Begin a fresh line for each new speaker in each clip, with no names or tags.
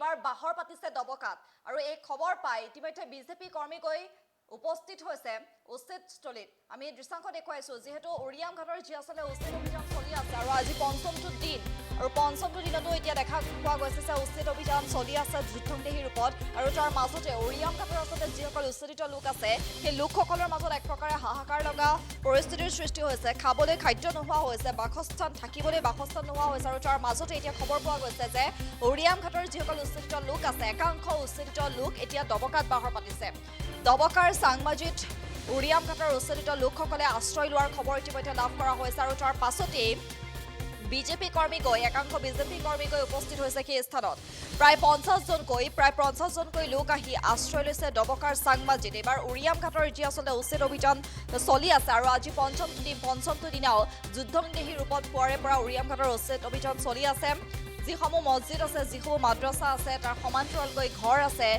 এবাৰ বাহৰ পাতিছে দবকাত আৰু এই খবৰ পাই ইতিমধ্যে বিজেপি কৰ্মী গৈ উপস্থিত হৈছে উচিতস্থলীত। আমি দৃশ্যাংশ দেখুৱাইছো যিহেতু উৰিয়াম ঘাটৰ যি আচলতে উচিত অভিযান চলি আছে আৰু আজি পঞ্চমটো দিন আৰু পঞ্চমটো দিনতো এতিয়া দেখা পোৱা গৈছে যে উচিত অভিযান চলি আছে যুদ্ধংদেহী ৰূপত আৰু তাৰ মাজতে উৰিয়াম ঘাটৰ আচলতে যিসকল উচ্ছেদিত লোক আছে সেই লোকসকলৰ মাজত এক প্ৰকাৰে হাহাকাৰ লগা পৰিস্থিতিৰ সৃষ্টি হৈছে। খাবলৈ খাদ্য নোহোৱা হৈছে, বাসস্থান থাকিবলৈ বাসস্থান নোহোৱা হৈছে আৰু তাৰ মাজতে এতিয়া খবৰ পোৱা গৈছে যে উৰিয়াম ঘাটৰ যিসকল উচ্ছেদিত লোক আছে একাংশ উচ্ছেদিত লোক এতিয়া দবকাত বাহৰ পাতিছে। দবকাৰ চাংমাজিত উৰিয়াম ঘাটৰ উচ্ছেদিত লোকসকলে আশ্ৰয় লোৱাৰ খবৰ ইতিমধ্যে লাভ কৰা হৈছে আৰু তাৰ পাছতেই বিজেপি কৰ্মী গৈ একাংশ বিজেপি কৰ্মী গৈ উপস্থিত হৈছে সেই স্থানত। প্ৰায় 50 জনকৈ লোক আহি আশ্ৰয় লৈছে দবকাৰ চাংমাজিত। এবাৰ উৰিয়াম ঘাটৰ যি আচলতে উচ্ছেদ অভিযান চলি আছে আৰু আজি পঞ্চমটো দিনাও যুদ্ধংদেহী ৰূপত পুৱাৰে পৰা উৰিয়াম ঘাটৰ উচ্ছেদ অভিযান চলি আছে। যিসমূহ মছজিদ আছে, যিসমূহ মাদ্ৰাছা আছে, তাৰ সমান্তৰালকৈ ঘৰ আছে,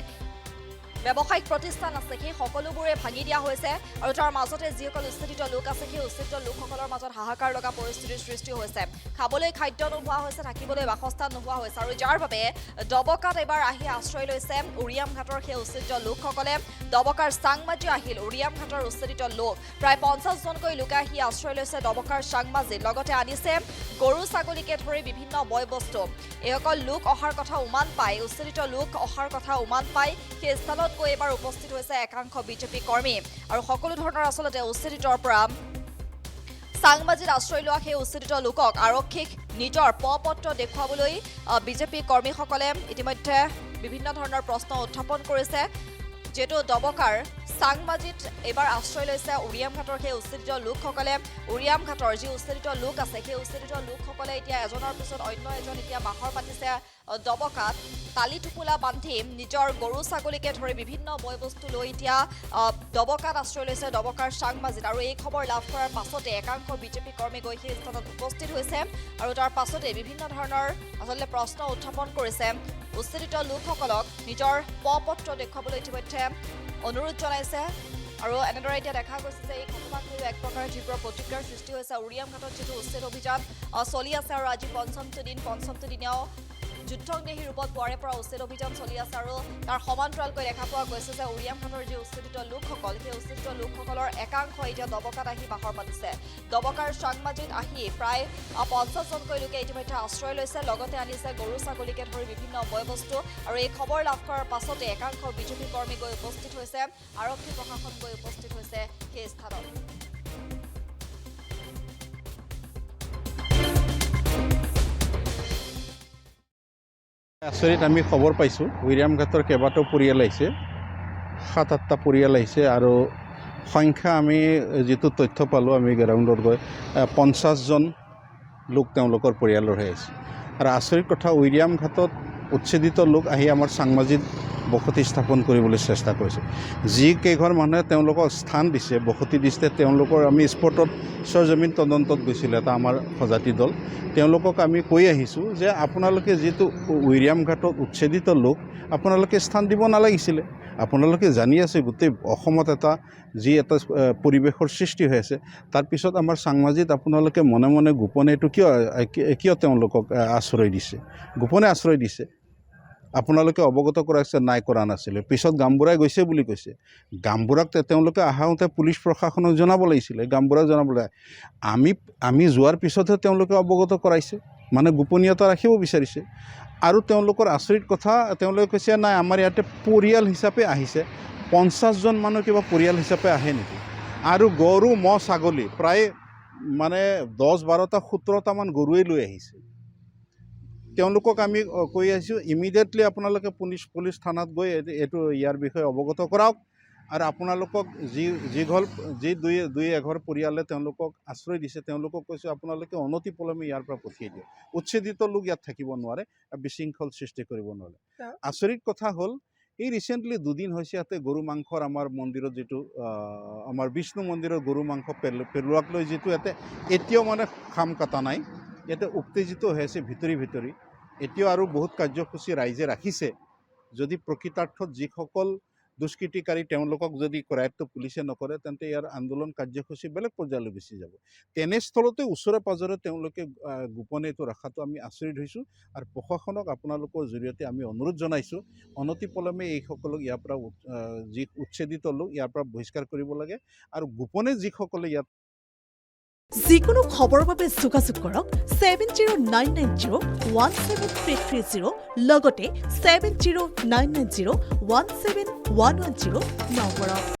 ব্যৱসায়িক প্ৰতিষ্ঠান আছে, সেই সকলোবোৰে ভাঙি দিয়া হৈছে আৰু তাৰ মাজতে যিসকল উচ্ছেদিত লোক আছে সেই উচ্ছেদিত লোকসকলৰ মাজত হাহাকাৰ লগা পৰিস্থিতিৰ সৃষ্টি হৈছে। খাবলৈ খাদ্য নোহোৱা হৈছে, থাকিবলৈ বাসস্থান নোহোৱা হৈছে আৰু যাৰ বাবে দবকাত এবাৰ আহি আশ্ৰয় লৈছে উৰিয়াম ঘাটৰ সেই উচ্ছেদিত লোকসকলে। দবকাৰ চাংমাজি আহিল উৰিয়াম ঘাটৰ উচ্ছেদিত লোক, প্ৰায় 50 জনকৈ লোকে আহি আশ্ৰয় লৈছে দবকাৰ চাংমাজিত। লগতে আনিছে গৰু ছাগলীকে ধৰি বিভিন্ন বয় বস্তু। এইসকল লোক অহাৰ কথা উমান পাই, উচ্ছেদিত লোক অহাৰ কথা উমান পাই সেই স্থানত গৈ এবাৰ উপস্থিত হৈছে একাংশ বিজেপি কৰ্মী আৰু সকলো ধৰণৰ আচলতে উচ্ছেদিতৰ পৰা চাংমাজিত আশ্ৰয় লোৱা সেই উচ্ছেদিত লোকক আৰক্ষীক নিজৰ পত্ৰ দেখুৱাবলৈ বিজেপি কৰ্মীসকলে ইতিমধ্যে বিভিন্ন ধৰণৰ প্ৰশ্ন উত্থাপন কৰিছে। যিহেতু দবকাৰ চাংমাজিত এবাৰ আশ্ৰয় লৈছে উৰিয়াম ঘাটৰ সেই উচ্ছেদিত লোকসকলে। উৰিয়াম ঘাটৰ যি উচ্ছেদিত লোক আছে সেই উচ্ছেদিত লোকসকলে এতিয়া এজনৰ পিছত অন্য এজন এতিয়া বাহৰ পাতিছে দবকাত। তালি টোপোলা বান্ধি নিজৰ গৰু ছাগলীকে ধৰি বিভিন্ন বয় বস্তু লৈ এতিয়া দবকাত আশ্ৰয় লৈছে দবকাৰ চাংমাজিত আৰু এই খবৰ লাভ কৰাৰ পাছতে একাংশ বিজেপি কৰ্মী গৈ সেই স্থানত উপস্থিত হৈছে আৰু তাৰ পাছতে বিভিন্ন ধৰণৰ আচলতে প্ৰশ্ন উত্থাপন কৰিছে। উচ্ছেদিত লোকসকলক নিজৰ পত্ৰ দেখুৱাবলৈ ইতিমধ্যে অনুৰোধ জনাইছে আৰু এনেদৰে এতিয়া দেখা গৈছে যে এই ঘটনাক লৈ এক প্ৰকাৰৰ তীব্ৰ প্ৰতিক্ৰিয়াৰ সৃষ্টি হৈছে। উৰিয়াম ঘাটত যিটো উচ্ছেদ অভিযান চলি আছে আৰু আজি পঞ্চমটো দিনাও যুদ্ধংদেহী ৰূপত পুৱাৰে পৰা উচ্ছেদ অভিযান চলি আছে আৰু তাৰ সমান্তৰালকৈ দেখা পোৱা গৈছে যে উৰিয়াম ঘাটৰ যি উচ্ছেদিত লোকসকল সেই উচ্ছেদিত লোকসকলৰ একাংশ এতিয়া দবকাত আহি বাহৰ পাতিছে। দবকাৰ চাংমাজিত আহি প্ৰায় 50 জনকৈ লোকে ইতিমধ্যে আশ্ৰয় লৈছে, লগতে আনিছে গৰু ছাগলীকে ধৰি বিভিন্ন বয় বস্তু আৰু এই খবৰ লাভ কৰাৰ পাছতে একাংশ বিজেপি কৰ্মী গৈ উপস্থিত হৈছে, আৰক্ষী প্ৰশাসন গৈ উপস্থিত হৈছে সেই স্থানত।
আচৰিত আমি খবৰ পাইছোঁ উৰিয়াম ঘাটৰ কেইবাটাও পৰিয়াল আহিছে, 7-8টা পৰিয়াল আহিছে আৰু সংখ্যা আমি যিটো তথ্য পালোঁ আমি গ্ৰাউণ্ডত গৈ 50জন লোক তেওঁলোকৰ পৰিয়ালৰহে আহিছে। আৰু আচৰিত কথা উৰিয়াম ঘাটত উচ্ছেদিত লোক আহি আমাৰ চাংমাজিত বসতি স্থাপন কৰিবলৈ চেষ্টা কৰিছে। যিকেইঘৰ মানুহে তেওঁলোকক স্থান দিছে, বসতি দিছে, তেওঁলোকৰ আমি স্পটত সৰজমিন তদন্তত গৈছিলোঁ এটা আমাৰ সজাতি দল। তেওঁলোকক আমি কৈ আহিছোঁ যে আপোনালোকে যিটো উৰিয়াম ঘাটত উচ্ছেদিত লোক আপোনালোকে স্থান দিব নালাগিছিলে। আপোনালোকে জানি আছে গোটেই অসমত এটা পৰিৱেশৰ সৃষ্টি হৈ আছে, তাৰপিছত আমাৰ চাংমাজিত আপোনালোকে মনে মনে গোপনে এইটো কিয় তেওঁলোকক আশ্ৰয় দিছে, গোপনে আশ্ৰয় দিছে। আপোনালোকে অৱগত কৰাইছে নাই, কৰা নাছিলে। পিছত গামবুঢ়াই গৈছে বুলি কৈছে। গামবুঢ়াক তেওঁলোকে আহোঁতে পুলিচ প্ৰশাসনক জনাব লাগিছিলে, গামবুঢ়াক জনাব লাগে। আমি যোৱাৰ পিছতহে তেওঁলোকে অৱগত কৰাইছে, মানে গোপনীয়তা ৰাখিব বিচাৰিছে। আৰু তেওঁলোকৰ আচৰিত কথা, তেওঁলোকে কৈছে নাই আমাৰ ইয়াতে পৰিয়াল হিচাপে আহিছে। 50জন মানুহ কিবা পৰিয়াল হিচাপে আহে নেকি? আৰু গৰু ম'হ ছাগলী প্ৰায় মানে 10-12টা 17টামান গৰুৱে লৈ আহিছে। তেওঁলোকক আমি কৈ আহিছোঁ ইমিডিয়েটলি আপোনালোকে পুলিচ থানাত গৈ এইটো ইয়াৰ বিষয়ে অৱগত কৰাওক আৰু আপোনালোকক যি দুই এঘৰ পৰিয়ালে তেওঁলোকক আশ্ৰয় দিছে তেওঁলোকক কৈছোঁ আপোনালোকে অনতিপলমে ইয়াৰ পৰা পঠিয়াই দিয়ক। উচ্ছেদিত লোক ইয়াত থাকিব নোৱাৰে, বিশৃংখল সৃষ্টি কৰিব নোৱাৰে। আচৰিত কথা হ'ল এই ৰিচেণ্টলি 2 দিন হৈছে ইয়াতে গৰু মাংসৰ আমাৰ মন্দিৰত যিটো আমাৰ বিষ্ণু মন্দিৰৰ গৰু মাংস পেলোৱাক লৈ যিটো ইয়াতে এতিয়াও মানে খাম কটা নাই, ইয়াতে উত্তেজিত হৈ আছে ভিতৰি। এতিয়াও আৰু বহুত কাৰ্যসূচী ৰাইজে ৰাখিছে। যদি প্ৰকৃতাৰ্থত যিসকল দুষ্কৃতিকাৰী তেওঁলোকক যদি কৰায়ত্ব পুলিচে নকৰে তেন্তে ইয়াৰ আন্দোলন কাৰ্যসূচী বেলেগ পৰ্যায়লৈ গুচি যাব তেনেস্থলতে ওচৰে পাজৰে তেওঁলোকে গোপনে এইটো ৰখাটো আমি আচৰিত হৈছোঁ আৰু প্ৰশাসনক আপোনালোকৰ জৰিয়তে আমি অনুৰোধ জনাইছোঁ অনতিপলমে এইসকলক ইয়াৰ পৰা যি উচ্ছেদিত লোক ইয়াৰ পৰা বহিষ্কাৰ কৰিব লাগে আৰু গোপনে যিসকলে ইয়াত
যিকোনো খবৰৰ বাবে যোগাযোগ কৰক 7099017330 লগতে 7099017110 নম্বৰত।